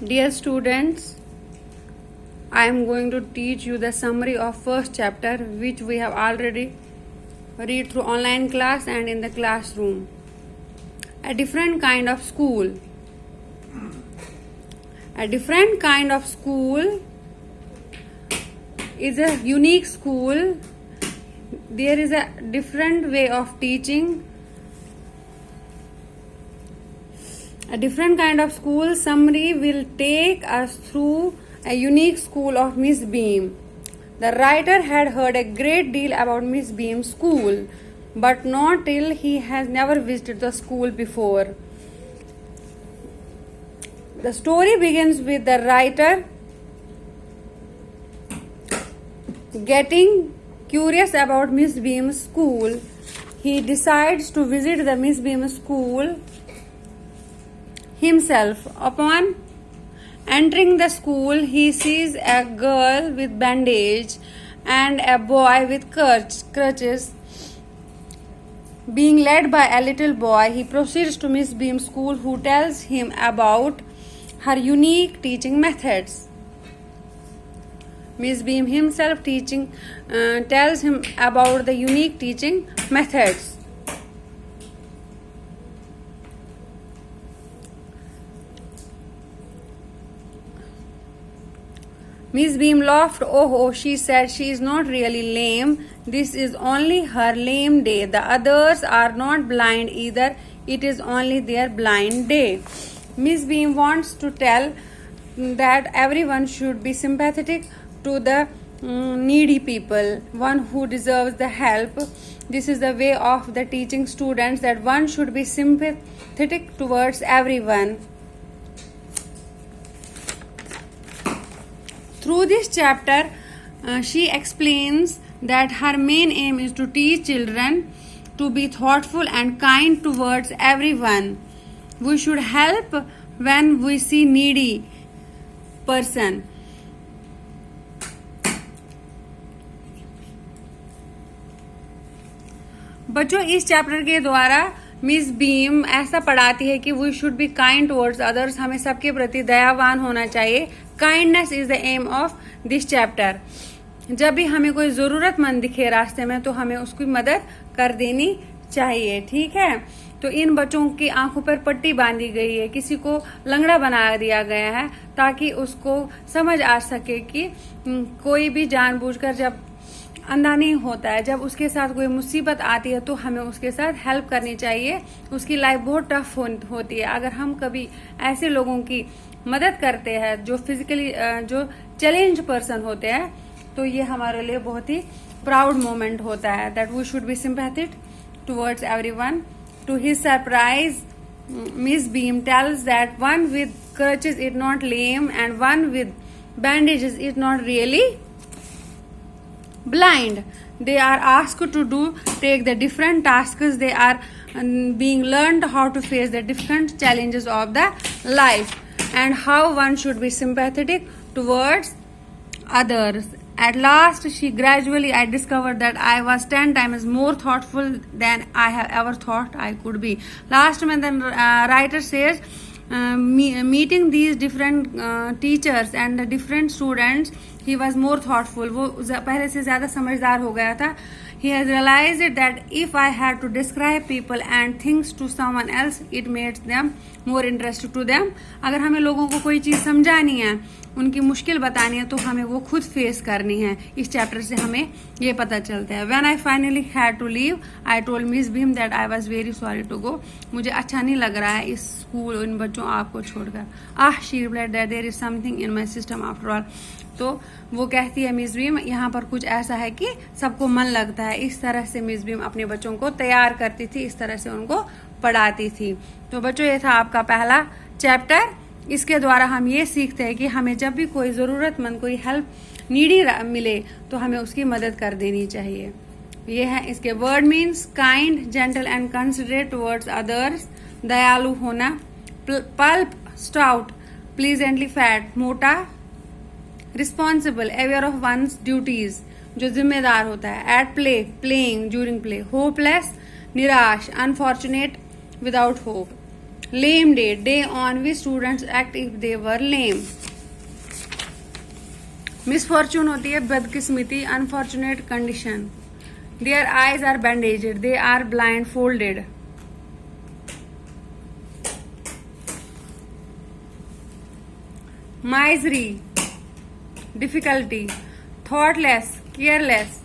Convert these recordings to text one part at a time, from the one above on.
Dear students, I am going to teach you the summary of first chapter which we have already read through online class and in the classroom. A different kind of school. A different kind of school is a unique school. There is a different way of teaching. A different kind of school summary will take us through a unique school of Miss Beam. The writer had heard a great deal about Miss Beam's school, but not till he has never visited the school before. The story begins with the writer getting curious about Miss Beam's school. He decides to visit the Miss Beam school himself. Upon entering the school, he sees a girl with bandage and a boy with crutches. Being led by a little boy, he proceeds to Miss Beam's school, who tells him about her unique teaching methods. Miss Beam himself tells him about the unique teaching methods. Miss Beam laughed. Oh, she said, she is not really lame. This is only her lame day. The others are not blind either. It is only their blind day. Miss Beam wants to tell that everyone should be sympathetic to the needy people, one who deserves the help. This is the way of the teaching students, that one should be sympathetic towards everyone. Through this chapter, she explains that her main aim is to teach children to be thoughtful and kind towards everyone. We should help when we see needy person. बच्चों, इस chapter के द्वारा miss beam ऐसा पढ़ाती है कि we should be kind towards others. हमें सबके प्रति दयावान होना चाहिए. Kindness is the aim of this chapter. जब भी हमें कोई जरूरतमंद दिखे रास्ते में तो हमें उसकी मदद कर देनी चाहिए. ठीक है. तो इन बच्चों की आंखों पर पट्टी बांधी गई है, किसी को लंगड़ा बना दिया गया है ताकि उसको समझ आ सके कि कोई भी जानबूझकर जब अंधा नहीं होता है, जब उसके साथ कोई मुसीबत आती है तो हमें उसके साथ हेल्प करनी चाहिए. उसकी लाइफ बहुत टफ होती है. अगर हम कभी ऐसे लोगों की मदद करते हैं जो फिजिकली जो चैलेंज पर्सन होते हैं, तो ये हमारे लिए बहुत ही प्राउड मोमेंट होता है. That we should be sympathetic towards everyone. To his surprise, Miss Beam tells that one with crutches is not lame and one with bandages is not really blind. They are asked to take the different tasks. They are being learned how to face the different challenges of the life and how one should be sympathetic towards others. At last, I discovered that I was 10 times more thoughtful than I have ever thought I could be. Last month, the writer says, meeting these different teachers and the different students, he was more thoughtful. वो पहले से ज़्यादा समझदार हो गया था. He has realized that if I had to describe people and things to someone else, it made them more interesting to them. अगर हमें लोगों को कोई चीज़ समझानी है, उनकी मुश्किल बतानी है, तो हमें वो खुद फेस करनी है. इस चैप्टर से हमें ये पता चलता है. When I finally had to leave, I told Miss Beam that I was very sorry to go. मुझे अच्छा नहीं लग रहा है इस स्कूल इन बच्चों आपको छोड़कर. She replied that there is something in my system after all. तो वो कहती है मिस बीम, यहाँ पर कुछ ऐसा है कि सबको मन लगता है. इस तरह से मिस बीम अपने बच्चों को तैयार करती थी, इस तरह से उनको पढ़ाती थी. तो बच्चों, ये था आपका पहला चैप्टर. इसके द्वारा हम ये सीखते हैं कि हमें जब भी कोई ज़रूरतमंद, कोई हेल्प नीडी मिले तो हमें उसकी मदद कर देनी चाहिए. ये है इसके word means: kind, gentle and considerate towards others, दयालु होना. पल्प, स्टाउट, प्लीजेंटली फैट, मोटा. Responsible, aware of one's duties, जो जिम्मेदार होता है. At play, playing, during play. Hopeless, निराश. Unfortunate, without hope. Lame day, day on which students act if they were lame. Misfortune होती है बदकिस्मती, unfortunate condition. Their eyes are bandaged, they are blindfolded. Misery, difficulty. Thoughtless, careless.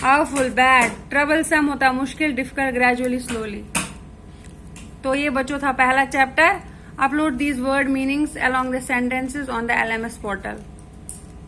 Awful, bad. Troublesome होता है मुश्किल, difficult, gradually, slowly. तो ये बच्चों था पहला chapter. Upload these word meanings along the sentences on the LMS portal.